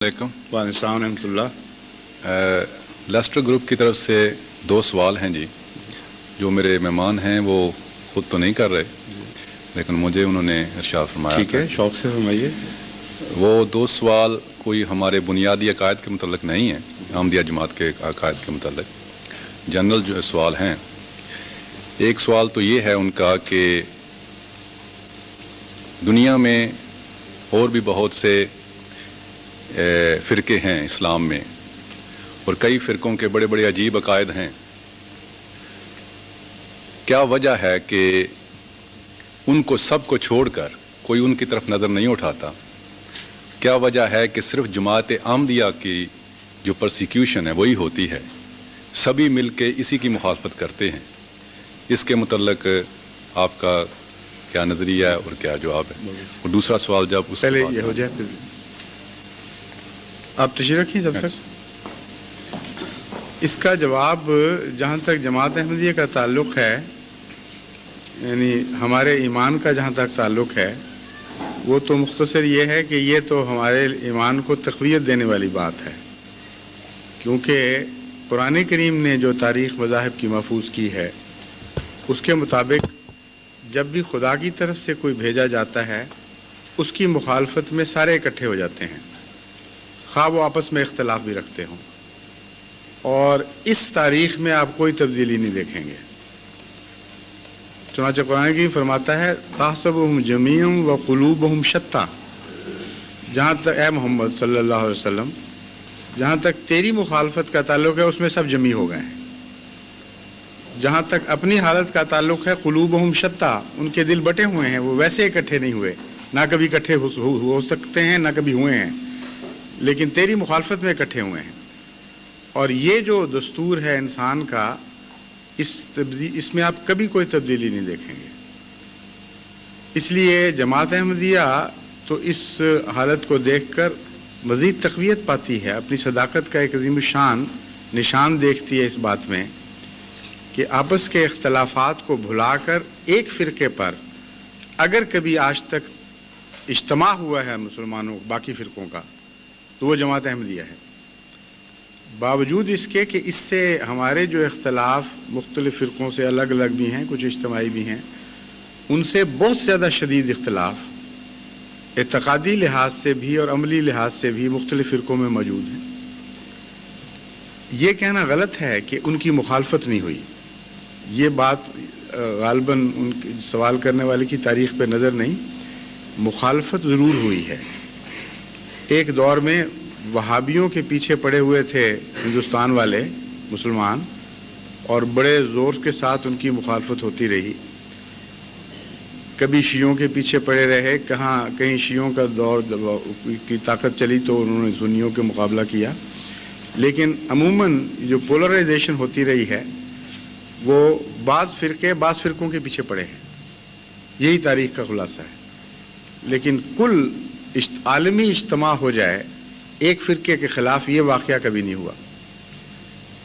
وعلیکم السلام ورحمۃ اللہ۔ لیسٹر گروپ کی طرف سے 2 سوال ہیں جی، جو میرے مہمان ہیں وہ خود تو نہیں کر رہے لیکن مجھے انہوں نے ارشاد فرمایا۔ ٹھیک ہے، شوق سے فرمائیے۔ وہ 2 سوال کوئی ہمارے بنیادی عقائد کے متعلق نہیں ہیں، احمدیہ جماعت کے عقائد کے متعلق جنرل جو سوال ہیں۔ ایک سوال تو یہ ہے ان کا کہ دنیا میں اور بھی بہت سے فرقے ہیں اسلام میں، اور کئی فرقوں کے بڑے بڑے عجیب عقائد ہیں۔ کیا وجہ ہے کہ ان کو سب کو چھوڑ کر کوئی ان کی طرف نظر نہیں اٹھاتا؟ کیا وجہ ہے کہ صرف جماعت احمدیہ کی جو پرسیکیوشن ہے وہی ہوتی ہے، سبھی مل کے اسی کی مخالفت کرتے ہیں؟ اس کے متعلق آپ کا کیا نظریہ ہے اور کیا جواب ہے؟ اور دوسرا سوال جب اس پہلے یہ ہو جائے پھر آپ تشریح رکھیں جب تک۔ اس کا جواب جہاں تک جماعت احمدیہ کا تعلق ہے، یعنی ہمارے ایمان کا جہاں تک تعلق ہے، وہ تو مختصر یہ ہے کہ یہ تو ہمارے ایمان کو تقویت دینے والی بات ہے، کیونکہ قرآن کریم نے جو تاریخ مذاہب کی محفوظ کی ہے اس کے مطابق جب بھی خدا کی طرف سے کوئی بھیجا جاتا ہے اس کی مخالفت میں سارے اکٹھے ہو جاتے ہیں، خواہ وہ آپس میں اختلاف بھی رکھتے ہوں، اور اس تاریخ میں آپ کوئی تبدیلی نہیں دیکھیں گے۔ چنانچہ قرآن کی فرماتا ہے تحسبهم جميعا وقلوبهم شتى، جہاں تک اے محمد صلی اللہ علیہ وسلم، جہاں تک تیری مخالفت کا تعلق ہے اس میں سب جمع ہو گئے ہیں، جہاں تک اپنی حالت کا تعلق ہے قلوبهم شتى، ان کے دل بٹے ہوئے ہیں، وہ ویسے اکٹھے نہیں ہوئے، نہ کبھی اکٹھے ہو سکتے ہیں نہ کبھی ہوئے ہیں، لیکن تیری مخالفت میں اکٹھے ہوئے ہیں۔ اور یہ جو دستور ہے انسان کا، اس میں آپ کبھی کوئی تبدیلی نہیں دیکھیں گے۔ اس لیے جماعت احمدیہ تو اس حالت کو دیکھ کر مزید تقویت پاتی ہے، اپنی صداقت کا ایک عظیم الشان نشان دیکھتی ہے اس بات میں کہ آپس کے اختلافات کو بھلا کر ایک فرقے پر اگر کبھی آج تک اجتماع ہوا ہے مسلمانوں باقی فرقوں کا تو وہ جماعت احمدیہ ہے، باوجود اس کے کہ اس سے ہمارے جو اختلاف مختلف فرقوں سے الگ الگ بھی ہیں، کچھ اجتماعی بھی ہیں، ان سے بہت زیادہ شدید اختلاف اعتقادی لحاظ سے بھی اور عملی لحاظ سے بھی مختلف فرقوں میں موجود ہیں۔ یہ کہنا غلط ہے کہ ان کی مخالفت نہیں ہوئی، یہ بات غالباً ان سوال کرنے والے کی تاریخ پہ نظر نہیں، مخالفت ضرور ہوئی ہے۔ ایک دور میں وہابیوں کے پیچھے پڑے ہوئے تھے ہندوستان والے مسلمان، اور بڑے زور کے ساتھ ان کی مخالفت ہوتی رہی، کبھی شیعوں کے پیچھے پڑے رہے، کہیں شیعوں کا دور کی طاقت چلی تو انہوں نے سنیوں کے مقابلہ کیا، لیکن عموماً جو پولرائزیشن ہوتی رہی ہے وہ بعض فرقوں کے پیچھے پڑے ہیں، یہی تاریخ کا خلاصہ ہے۔ لیکن کل عالمی اجتماع ہو جائے ایک فرقے کے خلاف، یہ واقعہ کبھی نہیں ہوا۔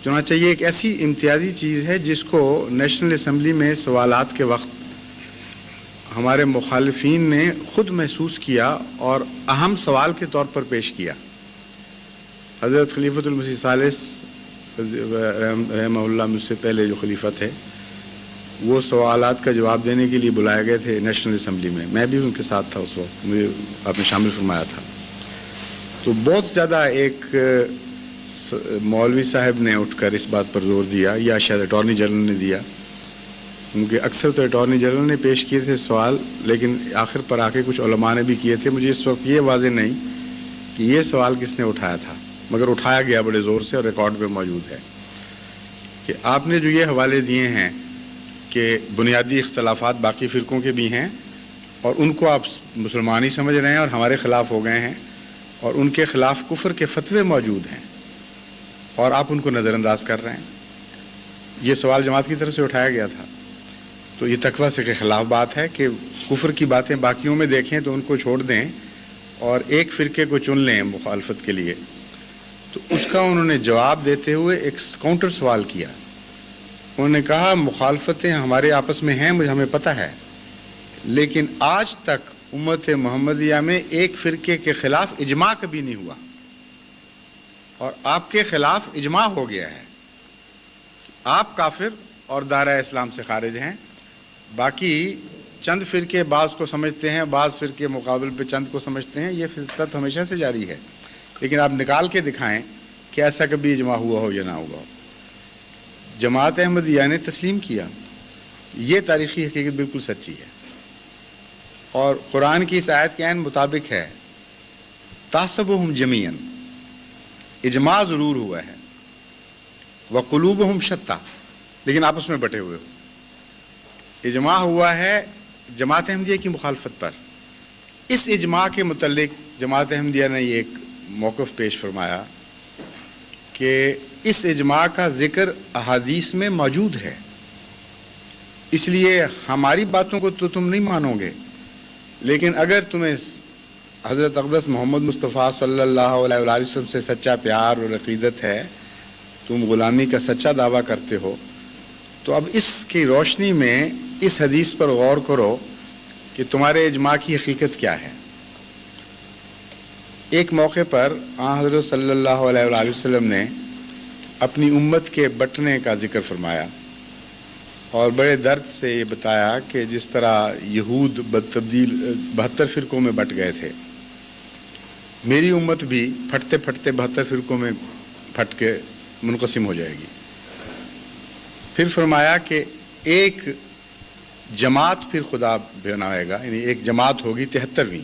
چنانچہ یہ ایک ایسی امتیازی چیز ہے جس کو نیشنل اسمبلی میں سوالات کے وقت ہمارے مخالفین نے خود محسوس کیا اور اہم سوال کے طور پر پیش کیا۔ حضرت خلیفۃ المسیح ثالث رحمہ اللہ، مجھ سے پہلے جو خلیفہ تھے، وہ سوالات کا جواب دینے کے لیے بلائے گئے تھے نیشنل اسمبلی میں، میں بھی ان کے ساتھ تھا اس وقت، مجھے آپ نے شامل فرمایا تھا۔ تو بہت زیادہ ایک مولوی صاحب نے اٹھ کر اس بات پر زور دیا، یا شاید اٹارنی جنرل نے دیا، کیونکہ اکثر تو اٹارنی جنرل نے پیش کیے تھے سوال، لیکن آخر پر آ کے کچھ علماء نے بھی کیے تھے۔ مجھے اس وقت یہ واضح نہیں کہ یہ سوال کس نے اٹھایا تھا، مگر اٹھایا گیا بڑے زور سے اور ریکارڈ پہ موجود ہے کہ آپ نے جو یہ حوالے دیے ہیں کہ بنیادی اختلافات باقی فرقوں کے بھی ہیں اور ان کو آپ مسلمان ہی سمجھ رہے ہیں اور ہمارے خلاف ہو گئے ہیں، اور ان کے خلاف کفر کے فتوے موجود ہیں اور آپ ان کو نظر انداز کر رہے ہیں۔ یہ سوال جماعت کی طرف سے اٹھایا گیا تھا، تو یہ تقویٰ سے کے خلاف بات ہے کہ کفر کی باتیں باقیوں میں دیکھیں تو ان کو چھوڑ دیں اور ایک فرقے کو چن لیں مخالفت کے لیے۔ تو اس کا انہوں نے جواب دیتے ہوئے ایک کاؤنٹر سوال کیا، انہوں نے کہا مخالفتیں ہمارے آپس میں ہیں، ہمیں پتہ ہے، لیکن آج تک امت محمدیہ میں ایک فرقے کے خلاف اجماع کبھی نہیں ہوا، اور آپ کے خلاف اجماع ہو گیا ہے، آپ کافر اور دائرہ اسلام سے خارج ہیں. باقی چند فرقے بعض کو سمجھتے ہیں، بعض فرقے مقابل پہ چند کو سمجھتے ہیں، یہ فلسفہ ہمیشہ سے جاری ہے. لیکن آپ نکال کے دکھائیں کہ ایسا کبھی اجماع ہوا ہو یا نہ ہوا ہو. جماعت احمدیہ نے تسلیم کیا، یہ تاریخی حقیقت بالکل سچی ہے، اور قرآن کی اس آیت کے عین مطابق ہے. تحسبهم جمیعا، اجماع ضرور ہوا ہے، وقلوبهم شتیٰ، لیکن آپس میں بٹے ہوئے ہو. اجماع ہوا ہے جماعت احمدیہ کی مخالفت پر. اس اجماع کے متعلق جماعت احمدیہ نے یہ ایک موقف پیش فرمایا کہ اس اجماع کا ذکر احادیث میں موجود ہے، اس لیے ہماری باتوں کو تو تم نہیں مانو گے، لیکن اگر تمہیں حضرت اقدس محمد مصطفیٰ صلی اللہ علیہ وآلہ وسلم سے سچا پیار اور عقیدت ہے، تم غلامی کا سچا دعویٰ کرتے ہو، تو اب اس کی روشنی میں اس حدیث پر غور کرو کہ تمہارے اجماع کی حقیقت کیا ہے. ایک موقع پر آن حضرت صلی اللہ علیہ وآلہ وسلم نے اپنی امت کے بٹنے کا ذکر فرمایا اور بڑے درد سے یہ بتایا کہ جس طرح یہود بدتبدیل 72 فرقوں میں بٹ گئے تھے، میری امت بھی پھٹتے پھٹتے 72 فرقوں میں پھٹ کے منقسم ہو جائے گی. پھر فرمایا کہ ایک جماعت پھر خدا بنائے گا، یعنی ایک جماعت ہوگی 73ویں،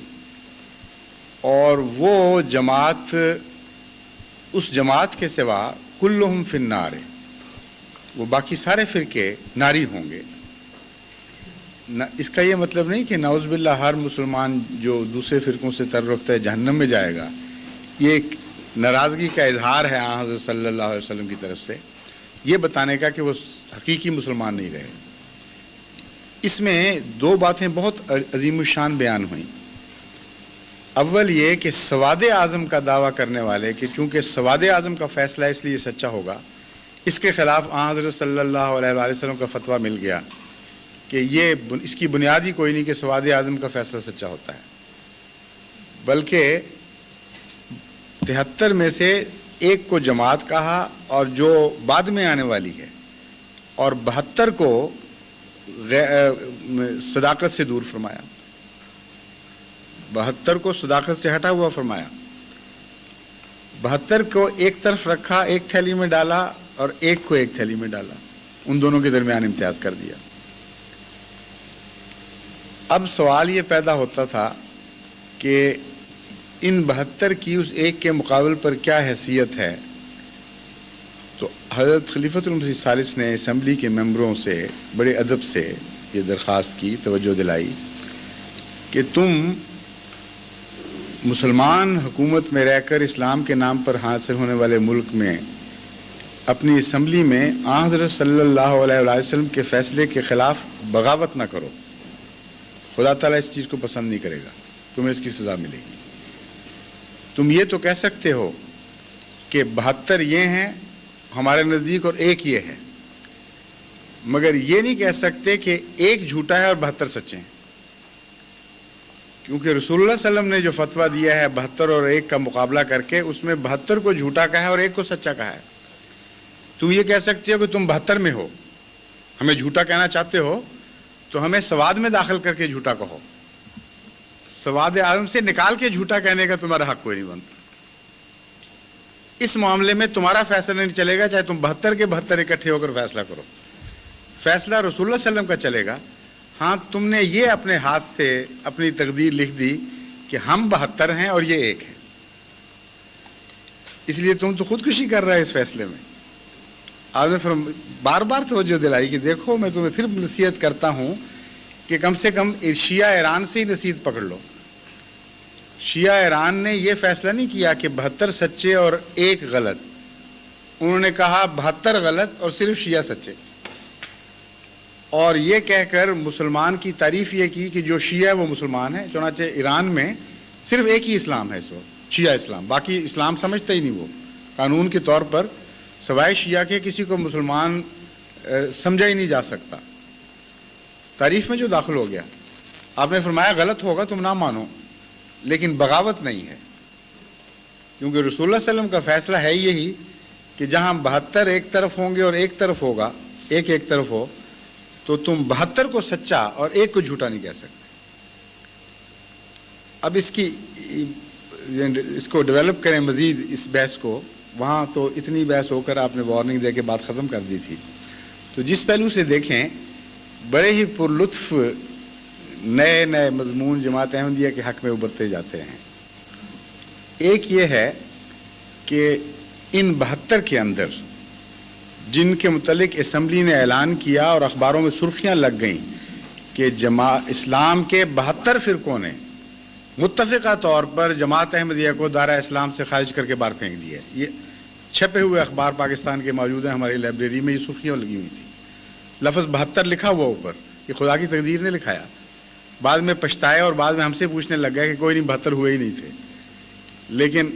اور وہ جماعت، اس جماعت کے سوا کلہم فی النار، وہ باقی سارے فرقے ناری ہوں گے. اس کا یہ مطلب نہیں کہ نعوذ باللہ ہر مسلمان جو دوسرے فرقوں سے تعلق رکھتا ہے جہنم میں جائے گا. یہ ایک ناراضگی کا اظہار ہے آن حضرت صلی اللہ علیہ وسلم کی طرف سے، یہ بتانے کا کہ وہ حقیقی مسلمان نہیں رہے. اس میں دو باتیں بہت عظیم الشان بیان ہوئیں. اول یہ کہ سواد اعظم کا دعویٰ کرنے والے کہ چونکہ سواد اعظم کا فیصلہ اس لیے سچا ہوگا، اس کے خلاف آن حضرت صلی اللہ علیہ وآلہ وسلم کا فتویٰ مل گیا کہ یہ اس کی بنیاد ہی کوئی نہیں کہ سواد اعظم کا فیصلہ سچا ہوتا ہے، بلکہ 73 میں سے ایک کو جماعت کہا اور جو بعد میں آنے والی ہے، اور 72 کو صداقت سے دور فرمایا، 72 کو صداقت سے ہٹا ہوا فرمایا. 72 کو ایک طرف رکھا، ایک تھیلی میں ڈالا، اور ایک کو ایک تھیلی میں ڈالا، ان دونوں کے درمیان امتیاز کر دیا. اب سوال یہ پیدا ہوتا تھا کہ ان 72 کی اس ایک کے مقابل پر کیا حیثیت ہے. تو حضرت خلیفۃ المسیح الثالث نے اسمبلی کے ممبروں سے بڑے ادب سے یہ درخواست کی، توجہ دلائی کہ تم مسلمان حکومت میں رہ کر اسلام کے نام پر حاصل ہونے والے ملک میں اپنی اسمبلی میں آن حضرت صلی اللہ علیہ وسلم کے فیصلے کے خلاف بغاوت نہ کرو. خدا تعالیٰ اس چیز کو پسند نہیں کرے گا، تمہیں اس کی سزا ملے گی. تم یہ تو کہہ سکتے ہو کہ 72 یہ ہیں ہمارے نزدیک اور ایک یہ ہے، مگر یہ نہیں کہہ سکتے کہ ایک جھوٹا ہے اور 72 سچے ہیں، کیونکہ رسول اللہ صلی اللہ علیہ وسلم نے جو فتویٰ دیا ہے 72 اور ایک کا مقابلہ کر کے، اس میں 72 کو جھوٹا کہا ہے اور ایک کو سچا کہا ہے. تم یہ کہہ سکتے ہو کہ تم 72 میں ہو، ہمیں جھوٹا کہنا چاہتے ہو تو ہمیں سواد میں داخل کر کے جھوٹا کہو، سواد اعظم سے نکال کے جھوٹا کہنے کا تمہارا حق کوئی نہیں بنتا. اس معاملے میں تمہارا فیصلہ نہیں چلے گا، چاہے تم 72 کے 72 اکٹھے ہو کر فیصلہ کرو، فیصلہ رسول اللہ صلی اللہ علیہ وسلم کا چلے گا. ہاں تم نے یہ اپنے ہاتھ سے اپنی تقدیر لکھ دی کہ ہم 72 ہیں اور یہ ایک ہے، اس لیے تم تو خودکشی کر رہے ہو اس فیصلے میں. آپ نے بار بار توجہ دلائی کہ دیکھو میں تمہیں پھر نصیحت کرتا ہوں کہ کم سے کم شیعہ ایران سے ہی نصیحت پکڑ لو. شیعہ ایران نے یہ فیصلہ نہیں کیا کہ 72 سچے اور ایک غلط، انہوں نے کہا 72 غلط اور صرف شیعہ سچے، اور یہ کہہ کر مسلمان کی تعریف یہ کی کہ جو شیعہ ہے وہ مسلمان ہے. چنانچہ ایران میں صرف ایک ہی اسلام ہے اس وقت، شیعہ اسلام، باقی اسلام سمجھتا ہی نہیں. وہ قانون کے طور پر سوائے شیعہ کے کسی کو مسلمان سمجھا ہی نہیں جا سکتا. تعریف میں جو داخل ہو گیا، آپ نے فرمایا غلط ہوگا تم نہ مانو، لیکن بغاوت نہیں ہے. کیونکہ رسول اللہ صلی اللہ علیہ وسلم کا فیصلہ ہے یہی کہ جہاں 72 ایک طرف ہوں گے اور ایک طرف ہوگا، ایک طرف ہو، تو تم 72 کو سچا اور ایک کو جھوٹا نہیں کہہ سکتے۔ اب اس کو ڈیولپ کریں مزید اس بحث کو، وہاں تو اتنی بحث ہو کر آپ نے وارننگ دے کے بات ختم کر دی تھی، تو جس پہلو سے دیکھیں بڑے ہی پرلطف نئے نئے مضمون جماعت احمدیہ کے حق میں ابھرتے جاتے ہیں۔ ایک یہ ہے کہ ان 72 کے اندر جن کے متعلق اسمبلی نے اعلان کیا اور اخباروں میں سرخیاں لگ گئیں کہ اسلام کے 72 فرقوں نے متفقہ طور پر جماعت احمدیہ کو دائرہ اسلام سے خارج کر کے باہر پھینک دیا ہے، یہ چھپے ہوئے اخبار پاکستان کے موجود ہیں، ہماری لائبریری میں یہ سرخیاں لگی ہوئی تھی، لفظ 72 لکھا ہوا اوپر، یہ خدا کی تقدیر نے لکھایا، بعد میں پچھتایا اور بعد میں ہم سے پوچھنے لگ گیا کہ کوئی نہیں 72 ہوئے ہی نہیں تھے، لیکن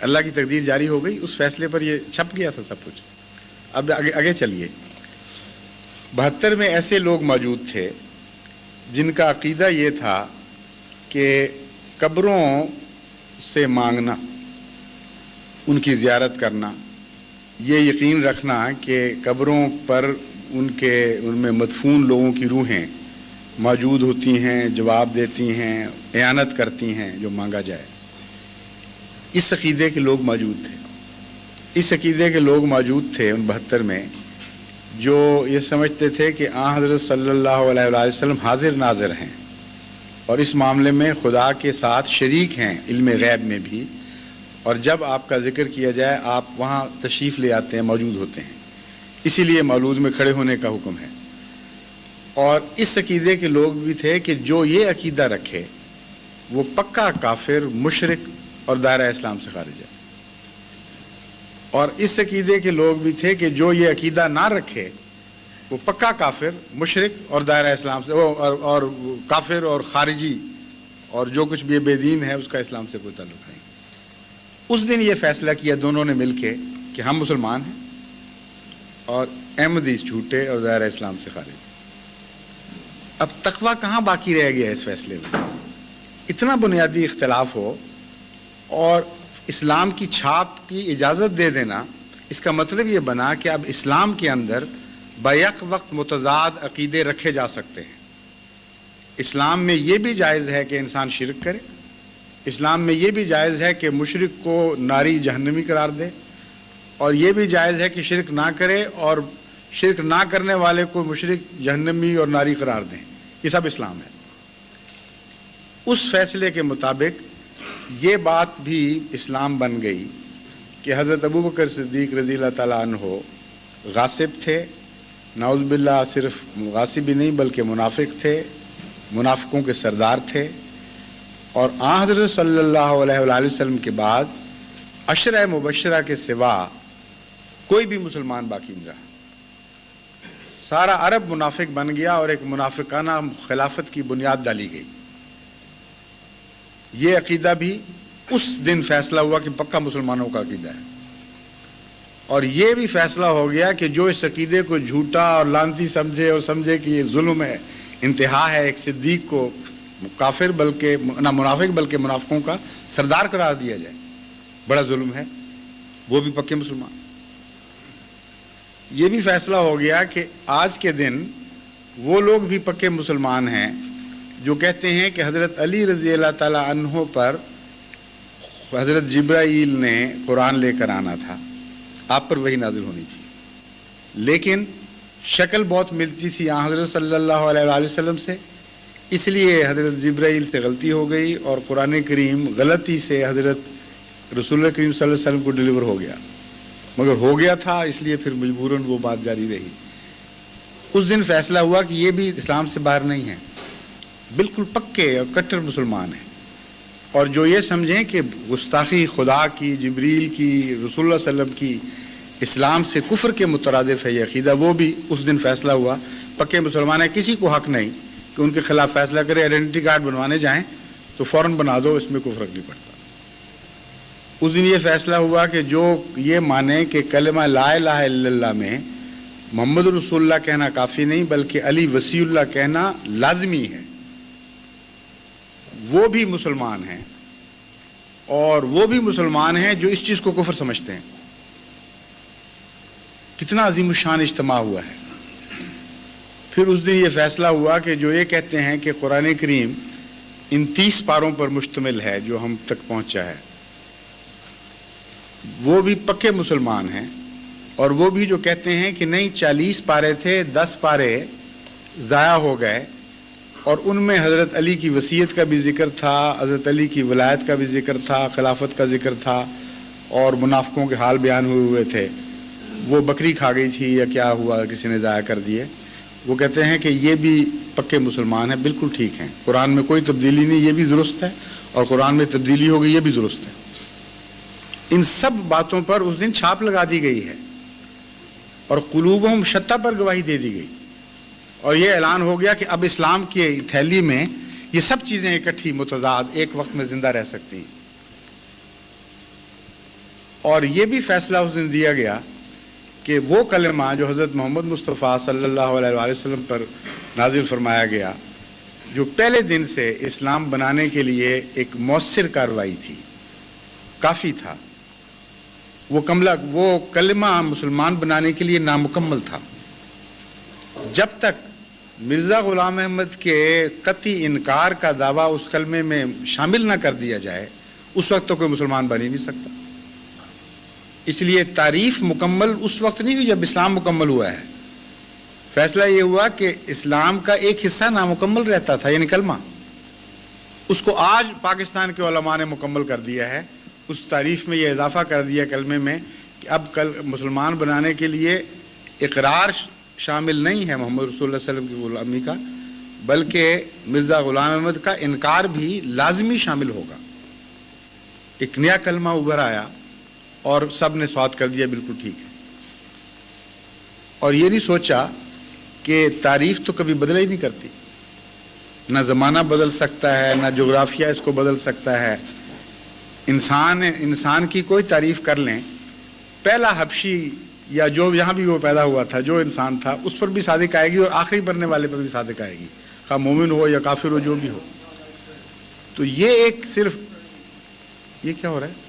اللہ کی تقدیر جاری ہو گئی، اس فیصلے پر یہ چھپ گیا تھا سب کچھ۔ اب آگے چلیے، 72 میں ایسے لوگ موجود تھے جن کا عقیدہ یہ تھا کہ قبروں سے مانگنا، ان کی زیارت کرنا، یہ یقین رکھنا کہ قبروں پر ان میں مدفون لوگوں کی روحیں موجود ہوتی ہیں، جواب دیتی ہیں، اعانت کرتی ہیں جو مانگا جائے، اس عقیدے کے لوگ موجود تھے۔ اس عقیدے کے لوگ موجود تھے ان 72 میں جو یہ سمجھتے تھے کہ آن حضرت صلی اللہ علیہ وسلم حاضر ناظر ہیں اور اس معاملے میں خدا کے ساتھ شریک ہیں علم غیب میں بھی، اور جب آپ کا ذکر کیا جائے آپ وہاں تشریف لے آتے ہیں، موجود ہوتے ہیں، اسی لیے مولود میں کھڑے ہونے کا حکم ہے۔ اور اس عقیدے کے لوگ بھی تھے کہ جو یہ عقیدہ رکھے وہ پکا کافر، مشرک اور دائرہ اسلام سے خارج ہے، اور اس عقیدے کے لوگ بھی تھے کہ جو یہ عقیدہ نہ رکھے وہ پکا کافر، مشرک اور دائرہ اسلام سے اور کافر اور خارجی اور جو کچھ بھی بے دین ہے اس کا اسلام سے کوئی تعلق نہیں۔ اس دن یہ فیصلہ کیا دونوں نے مل کے کہ ہم مسلمان ہیں اور احمدی جھوٹے اور دائرہ اسلام سے خارج۔ اب تقویٰ کہاں باقی رہ گیا اس فیصلے میں؟ اتنا بنیادی اختلاف ہو اور اسلام کی چھاپ کی اجازت دے دینا، اس کا مطلب یہ بنا کہ اب اسلام کے اندر بیک وقت متضاد عقیدے رکھے جا سکتے ہیں۔ اسلام میں یہ بھی جائز ہے کہ انسان شرک کرے، اسلام میں یہ بھی جائز ہے کہ مشرک کو ناری جہنمی قرار دے، اور یہ بھی جائز ہے کہ شرک نہ کرے اور شرک نہ کرنے والے کو مشرک، جہنمی اور ناری قرار دیں، یہ سب اسلام ہے۔ اس فیصلے کے مطابق یہ بات بھی اسلام بن گئی کہ حضرت ابوبکر صدیق رضی اللہ تعالیٰ عنہ غاصب تھے، نعوذ باللہ صرف غاصب ہی نہیں بلکہ منافق تھے، منافقوں کے سردار تھے، اور آن حضرت صلی اللہ علیہ وآلہ وسلم کے بعد عشرہ مبشرہ کے سوا کوئی بھی مسلمان باقی نہیں رہا، سارا عرب منافق بن گیا اور ایک منافقانہ خلافت کی بنیاد ڈالی گئی۔ یہ عقیدہ بھی اس دن فیصلہ ہوا کہ پکا مسلمانوں کا عقیدہ ہے، اور یہ بھی فیصلہ ہو گیا کہ جو اس عقیدے کو جھوٹا اور لعنتی سمجھے اور سمجھے کہ یہ ظلم ہے، انتہا ہے، ایک صدیق کو کافر بلکہ نہ منافق بلکہ منافقوں کا سردار قرار دیا جائے، بڑا ظلم ہے، وہ بھی پکے مسلمان۔ یہ بھی فیصلہ ہو گیا کہ آج کے دن وہ لوگ بھی پکے مسلمان ہیں جو کہتے ہیں کہ حضرت علی رضی اللہ تعالیٰ عنہ پر حضرت جبرائیل نے قرآن لے کر آنا تھا، آپ پر وہی نازل ہونی تھی، لیکن شکل بہت ملتی تھی آن حضرت صلی اللہ علیہ وآلہ وسلم سے، اس لیے حضرت جبرائیل سے غلطی ہو گئی اور قرآن کریم غلطی سے حضرت رسول اللہ کریم صلی اللہ علیہ وسلم کو ڈیلیور ہو گیا، مگر ہو گیا تھا اس لیے پھر مجبوراً وہ بات جاری رہی۔ اس دن فیصلہ ہوا کہ یہ بھی اسلام سے باہر نہیں ہیں، بالکل پکے اور کٹر مسلمان ہیں، اور جو یہ سمجھیں کہ گستاخی خدا کی، جبریل کی، رسول اللہ صلی اللہ علیہ وسلم کی اسلام سے کفر کے مترادف ہے یہ عقیدہ، وہ بھی اس دن فیصلہ ہوا پکے مسلمان ہیں، کسی کو حق نہیں کہ ان کے خلاف فیصلہ کرے، آئیڈینٹی کارڈ بنوانے جائیں تو فوراً بنا دو، اس میں کوئی فرق نہیں پڑتا۔ اس دن یہ فیصلہ ہوا کہ جو یہ مانے کہ کلمہ لا الہ الا اللہ میں محمد رسول اللہ کہنا کافی نہیں بلکہ علی وصی اللہ کہنا لازمی ہے، وہ بھی مسلمان ہیں، اور وہ بھی مسلمان ہیں جو اس چیز کو کفر سمجھتے ہیں. کتنا عظیم الشان اجتماع ہوا ہے. پھر اس دن یہ فیصلہ ہوا کہ جو یہ کہتے ہیں کہ قرآن کریم ان 30 پاروں پر مشتمل ہے جو ہم تک پہنچا ہے، وہ بھی پکے مسلمان ہیں، اور وہ بھی جو کہتے ہیں کہ نہیں 40 پارے تھے، 10 پارے ضائع ہو گئے، اور ان میں حضرت علی کی وصیت کا بھی ذکر تھا، حضرت علی کی ولایت کا بھی ذکر تھا، خلافت کا ذکر تھا، اور منافقوں کے حال بیان ہوئے تھے. وہ بکری کھا گئی تھی یا کیا ہوا، کسی نے ضائع کر دیے. وہ کہتے ہیں کہ یہ بھی پکے مسلمان ہیں، بالکل ٹھیک ہیں، قرآن میں کوئی تبدیلی نہیں، یہ بھی درست ہے، اور قرآن میں تبدیلی ہو گئی یہ بھی درست ہے. ان سب باتوں پر اس دن چھاپ لگا دی گئی ہے، اور قلوبہم شتیٰ پر گواہی دے دی گئی، اور یہ اعلان ہو گیا کہ اب اسلام کی تھیلی میں یہ سب چیزیں اکٹھی متضاد ایک وقت میں زندہ رہ سکتی ہیں. اور یہ بھی فیصلہ اس دن دیا گیا کہ وہ کلمہ جو حضرت محمد مصطفیٰ صلی اللہ علیہ وآلہ وسلم پر نازل فرمایا گیا، جو پہلے دن سے اسلام بنانے کے لیے ایک مؤثر کارروائی تھی، کافی تھا، وہ کلمہ مسلمان بنانے کے لیے نامکمل تھا. جب تک مرزا غلام احمد کے قطعی انکار کا دعویٰ اس کلمے میں شامل نہ کر دیا جائے، اس وقت تو کوئی مسلمان بن ہی نہیں سکتا. اس لیے تعریف مکمل اس وقت نہیں ہوئی جب اسلام مکمل ہوا ہے. فیصلہ یہ ہوا کہ اسلام کا ایک حصہ نامکمل رہتا تھا، یعنی کلمہ، اس کو آج پاکستان کے علماء نے مکمل کر دیا ہے. اس تعریف میں یہ اضافہ کر دیا کلمے میں کہ اب مسلمان بنانے کے لیے اقرار شامل نہیں ہے محمد رسول اللہ صلی اللہ علیہ وسلم کی غلامی کا، بلکہ مرزا غلام احمد کا انکار بھی لازمی شامل ہوگا. ایک نیا کلمہ ابھر آیا اور سب نے سوات کر دیا بالکل ٹھیک ہے. اور یہ نہیں سوچا کہ تعریف تو کبھی بدل ہی نہیں کرتی، نہ زمانہ بدل سکتا ہے، نہ جغرافیہ اس کو بدل سکتا ہے. انسان کی کوئی تعریف کر لیں، پہلا حبشی یا جو یہاں بھی وہ پیدا ہوا تھا، جو انسان تھا، اس پر بھی صادق آئے گی، اور آخری مرنے والے پر بھی صادق آئے گی، خواہ مومن ہو یا کافر ہو، جو بھی ہو. تو یہ ایک صرف یہ کیا ہو رہا ہے؟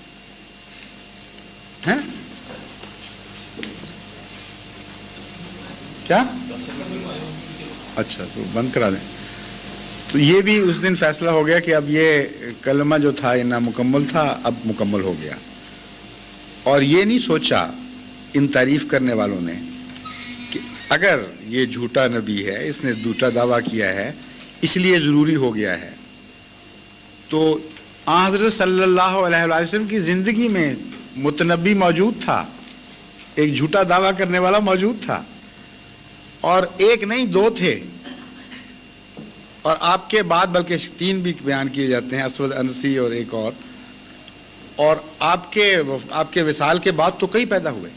کیا؟ اچھا، تو بند کرا دیں. تو یہ بھی اس دن فیصلہ ہو گیا کہ اب یہ کلمہ جو تھا یہ نامکمل تھا، اب مکمل ہو گیا. اور یہ نہیں سوچا ان تعریف کرنے والوں نے کہ اگر یہ جھوٹا نبی ہے، اس نے جھوٹا دعویٰ کیا ہے، اس لیے ضروری ہو گیا ہے. تو حضرت صلی اللہ علیہ وسلم کی زندگی میں متنبی موجود تھا، ایک جھوٹا دعویٰ کرنے والا موجود تھا، اور ایک نہیں 2 تھے، اور آپ کے بعد بلکہ 3 بھی بیان کیے جاتے ہیں، اسود انسی اور ایک اور آپ کے وصال کے بعد تو کئی پیدا ہوئے.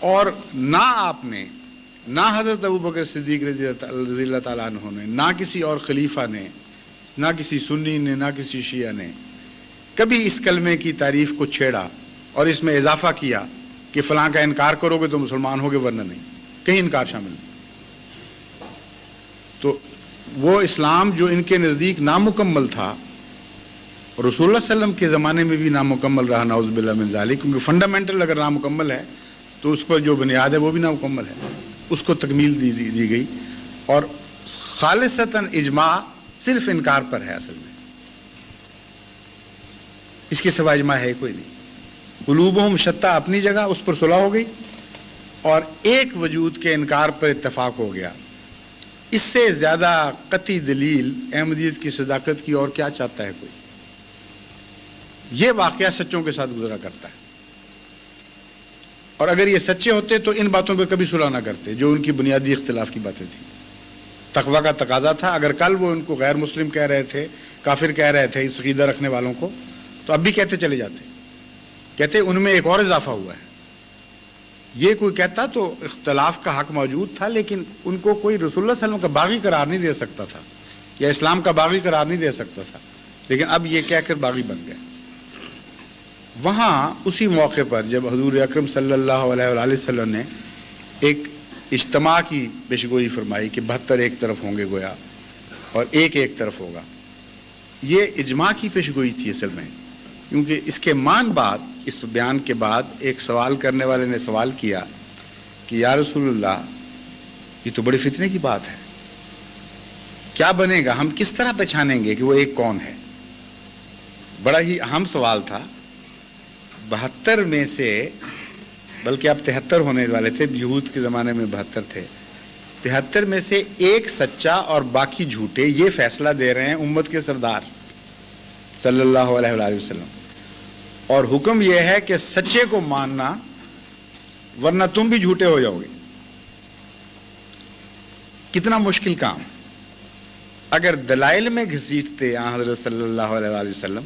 اور نہ آپ نے، نہ حضرت ابوبکر صدیق رضی اللہ تعالیٰ عنہ نے، نہ کسی اور خلیفہ نے، نہ کسی سنی نے، نہ کسی شیعہ نے کبھی اس کلمے کی تعریف کو چھیڑا اور اس میں اضافہ کیا کہ فلاں کا انکار کرو گے تو مسلمان ہوگے، ورنہ نہیں. کہیں انکار شامل نہیں. تو وہ اسلام جو ان کے نزدیک نامکمل تھا، رسول اللہ صلی اللہ علیہ وسلم کے زمانے میں بھی نامکمل رہا، نعوذ باللہ من ذالک، کیونکہ فنڈامنٹل اگر نامکمل ہے تو اس پر جو بنیاد ہے وہ بھی نامکمل ہے، اس کو تکمیل دی گئی. اور خالصتاً اجماع صرف انکار پر ہے، اصل میں اس کے سوا اجماع ہے کوئی نہیں. قلوبہم شتیٰ اپنی جگہ، اس پر صلح ہو گئی، اور ایک وجود کے انکار پر اتفاق ہو گیا. اس سے زیادہ قطعی دلیل احمدیت کی صداقت کی اور کیا چاہتا ہے کوئی؟ یہ واقعہ سچوں کے ساتھ گزرا کرتا ہے، اور اگر یہ سچے ہوتے تو ان باتوں پہ کبھی صلح نہ کرتے جو ان کی بنیادی اختلاف کی باتیں تھیں. تقویٰ کا تقاضا تھا. اگر کل وہ ان کو غیر مسلم کہہ رہے تھے، کافر کہہ رہے تھے اس عقیدہ رکھنے والوں کو، تو اب بھی کہتے چلے جاتے، کہتے ان میں ایک اور اضافہ ہوا ہے. یہ کوئی کہتا تو اختلاف کا حق موجود تھا، لیکن ان کو کوئی رسول اللہ صلی اللہ علیہ وسلم کا باغی قرار نہیں دے سکتا تھا، یا اسلام کا باغی قرار نہیں دے سکتا تھا، لیکن اب یہ کہہ کر باغی بن گئے. وہاں اسی موقع پر جب حضور اکرم صلی اللہ علیہ وآلہ وسلم نے ایک اجتماع کی پیشگوئی فرمائی کہ 72 ایک طرف ہوں گے گویا، اور ایک طرف ہوگا، یہ اجماع کی پیشگوئی تھی اصل میں. کیونکہ اس کے بعد اس بیان کے بعد ایک سوال کرنے والے نے سوال کیا کہ یا رسول اللہ یہ تو بڑی فتنے کی بات ہے، کیا بنے گا، ہم کس طرح پہچانیں گے کہ وہ ایک کون ہے؟ بڑا ہی اہم سوال تھا۔ 72 میں سے، بلکہ اب 73 ہونے والے تھے، یہود کے زمانے میں 72 تھے، 73 میں سے ایک سچا اور باقی جھوٹے، یہ فیصلہ دے رہے ہیں امت کے سردار صلی اللہ علیہ وآلہ وسلم، اور حکم یہ ہے کہ سچے کو ماننا ورنہ تم بھی جھوٹے ہو جاؤ گے۔ کتنا مشکل کام۔ اگر دلائل میں گھسیٹتے حضرت صلی اللہ علیہ وآلہ وسلم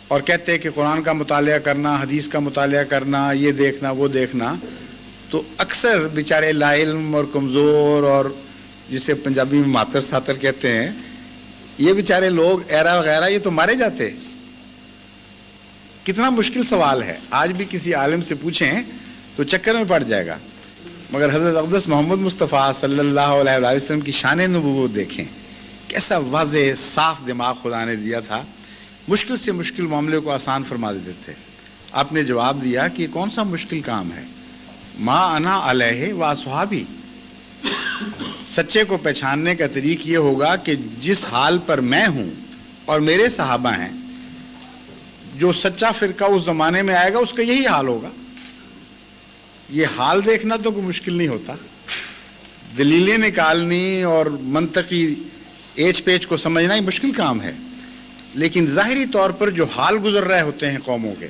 اور کہتے کہ قرآن کا مطالعہ کرنا، حدیث کا مطالعہ کرنا، یہ دیکھنا وہ دیکھنا، تو اکثر بیچارے لا علم اور کمزور اور جسے پنجابی میں ماتر ساتر کہتے ہیں، یہ بیچارے لوگ ایرا وغیرہ یہ تو مارے جاتے۔ کتنا مشکل سوال ہے، آج بھی کسی عالم سے پوچھیں تو چکر میں پڑ جائے گا، مگر حضرت اقدس محمد مصطفیٰ صلی اللہ علیہ وآلہ وسلم کی شان نبوت دیکھیں، کیسا واضح صاف دماغ خدا نے دیا تھا، مشکل سے مشکل معاملے کو آسان فرما دیتے تھے۔ آپ نے جواب دیا کہ یہ کون سا مشکل کام ہے، ما انا علیہ و اصحابی، سچے کو پہچاننے کا طریق یہ ہوگا کہ جس حال پر میں ہوں اور میرے صحابہ ہیں، جو سچا فرقہ اس زمانے میں آئے گا اس کا یہی حال ہوگا۔ یہ حال دیکھنا تو کوئی مشکل نہیں ہوتا، دلیلیں نکالنی اور منطقی ایچ پیچ کو سمجھنا ہی مشکل کام ہے، لیکن ظاہری طور پر جو حال گزر رہے ہوتے ہیں قوموں کے،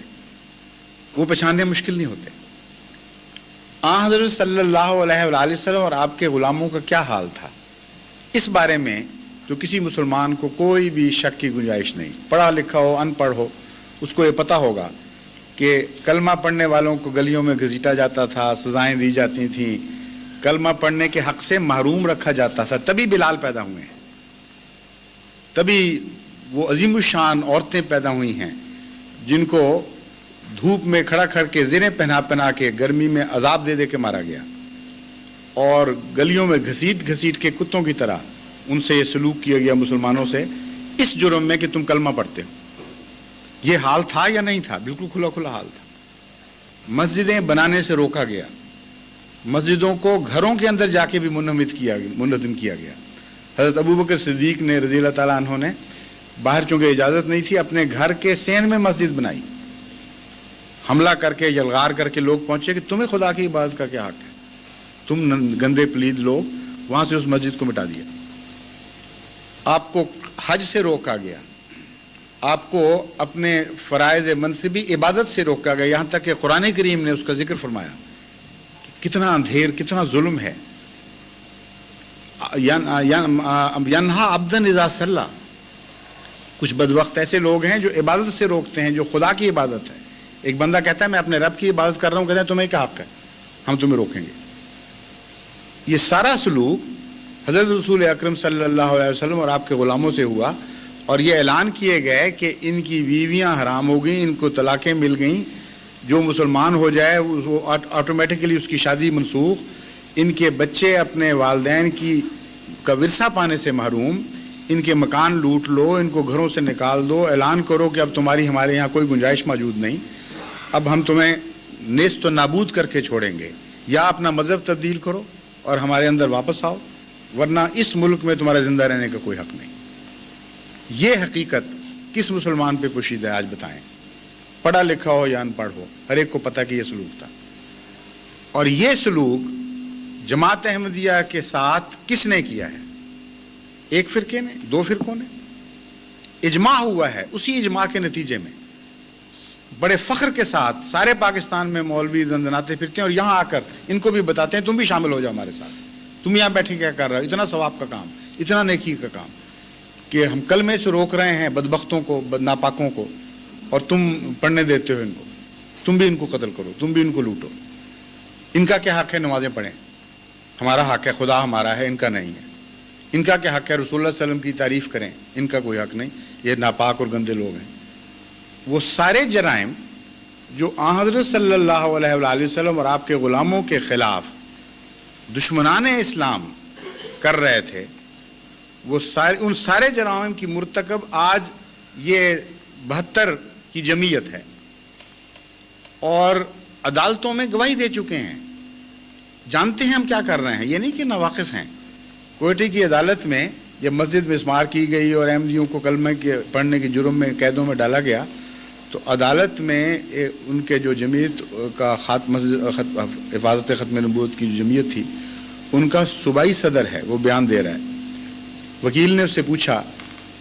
وہ پہچاننے مشکل نہیں ہوتے۔ حضرت صلی اللہ علیہ وآلہ وسلم اور آپ کے غلاموں کا کیا حال تھا، اس بارے میں جو کسی مسلمان کو کوئی بھی شک کی گنجائش نہیں، پڑھا لکھا ہو ان پڑھ ہو، اس کو یہ پتہ ہوگا کہ کلمہ پڑھنے والوں کو گلیوں میں گھسیٹا جاتا تھا، سزائیں دی جاتی تھیں، کلمہ پڑھنے کے حق سے محروم رکھا جاتا تھا، تبھی بلال پیدا ہوئے ہیں، تبھی وہ عظیم الشان عورتیں پیدا ہوئی ہیں جن کو دھوپ میں کھڑا کر کے زریں پہنا کے گرمی میں عذاب دے دے کے مارا گیا، اور گلیوں میں گھسیٹ گھسیٹ کے کتوں کی طرح ان سے یہ سلوک کیا گیا مسلمانوں سے، اس جرم میں کہ تم کلمہ پڑھتے ہو۔ یہ حال تھا یا نہیں تھا؟ بالکل کھلا کھلا حال تھا۔ مسجدیں بنانے سے روکا گیا، مسجدوں کو گھروں کے اندر جا کے بھی منہدم کیا گیا۔ حضرت ابوبکر صدیق نے رضی اللہ تعالیٰ عنہ نے باہر چونکہ اجازت نہیں تھی، اپنے گھر کے سین میں مسجد بنائی، حملہ کر کے یلغار کر کے لوگ پہنچے کہ تمہیں خدا کی عبادت کا کیا حق ہے، تم گندے پلید لوگ، وہاں سے اس مسجد کو مٹا دیا۔ آپ کو حج سے روکا گیا، آپ کو اپنے فرائض منصبی عبادت سے روکا گیا، یہاں تک کہ قرآن کریم نے اس کا ذکر فرمایا کہ کتنا اندھیر، کتنا ظلم ہے۔ ینہا عبدن اذا صلی، کچھ بدبخت ایسے لوگ ہیں جو عبادت سے روکتے ہیں، جو خدا کی عبادت ہے۔ ایک بندہ کہتا ہے میں اپنے رب کی عبادت کر رہا ہوں، کہتے ہیں تمہیں کیا حق ہے، ہم تمہیں روکیں گے۔ یہ سارا سلوک حضرت رسول اکرم صلی اللہ علیہ وسلم اور آپ کے غلاموں سے ہوا، اور یہ اعلان کیے گئے کہ ان کی بیویاں حرام ہو گئیں، ان کو طلاقیں مل گئیں، جو مسلمان ہو جائے وہ آٹومیٹکلی اس کی شادی منسوخ، ان کے بچے اپنے والدین کا ورثہ پانے سے محروم، ان کے مکان لوٹ لو، ان کو گھروں سے نکال دو، اعلان کرو کہ اب تمہاری ہمارے یہاں کوئی گنجائش موجود نہیں، اب ہم تمہیں نیست و نابود کر کے چھوڑیں گے، یا اپنا مذہب تبدیل کرو اور ہمارے اندر واپس آؤ، ورنہ اس ملک میں تمہارے زندہ رہنے کا کوئی حق نہیں۔ یہ حقیقت کس مسلمان پہ پوشیدہ ہے آج بتائیں، پڑھا لکھا ہو یا ان پڑھ ہو، ہر ایک کو پتہ کہ یہ سلوک تھا۔ اور یہ سلوک جماعت احمدیہ کے ساتھ کس نے کیا ہے؟ ایک فرقے نے، دو فرقوں نے، اجماع ہوا ہے۔ اسی اجماع کے نتیجے میں بڑے فخر کے ساتھ سارے پاکستان میں مولوی دندناتے پھرتے ہیں، اور یہاں آ کر ان کو بھی بتاتے ہیں تم بھی شامل ہو جاؤ ہمارے ساتھ، تم یہاں بیٹھے کیا کر رہے ہو، اتنا ثواب کا کام، اتنا نیکی کا کام، کہ ہم کلمے سے روک رہے ہیں بدبختوں کو، ناپاکوں کو، اور تم پڑھنے دیتے ہو ان کو، تم بھی ان کو قتل کرو، تم بھی ان کو لوٹو۔ ان کا کیا حق ہے نمازیں پڑھیں؟ ہمارا حق ہے، خدا ہمارا ہے، ان کا نہیں ہے۔ ان کا کیا حق ہے رسول اللہ صلی اللہ علیہ وسلم کی تعریف کریں؟ ان کا کوئی حق نہیں، یہ ناپاک اور گندے لوگ ہیں۔ وہ سارے جرائم جو حضرت صلی اللہ علیہ وآلہ وسلم اور آپ کے غلاموں کے خلاف دشمنان اسلام کر رہے تھے، وہ ان سارے جرائم کی مرتکب آج یہ 72 کی جمعیت ہے اور عدالتوں میں گواہی دے چکے ہیں, جانتے ہیں ہم کیا کر رہے ہیں, یہ نہیں کہ ناواقف ہیں. کوئٹہ کی عدالت میں جب مسجد مسمار کی گئی اور احمدیوں کو کلمہ کے پڑھنے کے جرم میں قیدوں میں ڈالا گیا, تو عدالت میں ان کے جو جمعیت کا حفاظت ختم نبوت کی جو جمعیت تھی, ان کا صوبائی صدر ہے, وہ بیان دے رہا ہے. وکیل نے اس سے پوچھا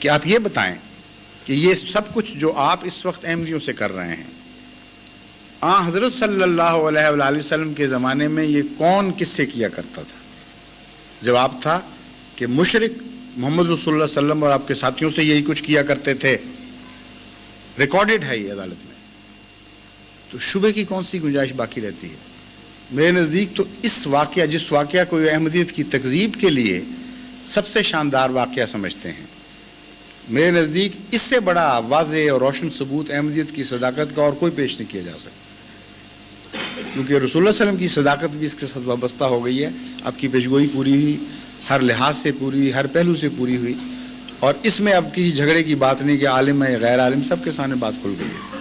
کہ آپ یہ بتائیں کہ یہ سب کچھ جو آپ اس وقت احمدیوں سے کر رہے ہیں, حضرت صلی اللہ علیہ وآلہ وسلم کے زمانے میں یہ کون کس سے کیا کرتا تھا؟ جواب تھا کہ مشرک محمد رسول اللہ صلی اللہ علیہ وسلم اور آپ کے ساتھیوں سے یہی کچھ کیا کرتے تھے. ریکارڈڈ ہے یہ عدالت میں, تو شبہ کی کون سی گنجائش باقی رہتی ہے؟ میرے نزدیک تو اس واقعہ, جس واقعہ کو احمدیت کی تکذیب کے لیے سب سے شاندار واقعہ سمجھتے ہیں, میرے نزدیک اس سے بڑا واضح اور روشن ثبوت احمدیت کی صداقت کا اور کوئی پیش نہیں کیا جا سکتا, کیونکہ رسول اللہ صلی اللہ علیہ وسلم کی صداقت بھی اس کے ساتھ وابستہ ہو گئی ہے. آپ کی پیشگوئی پوری ہوئی, ہر لحاظ سے پوری, ہر پہلو سے پوری ہوئی, اور اس میں اب کسی جھگڑے کی بات نہیں کہ عالم ہے غیر عالم, سب کے سامنے بات کھل گئی ہے.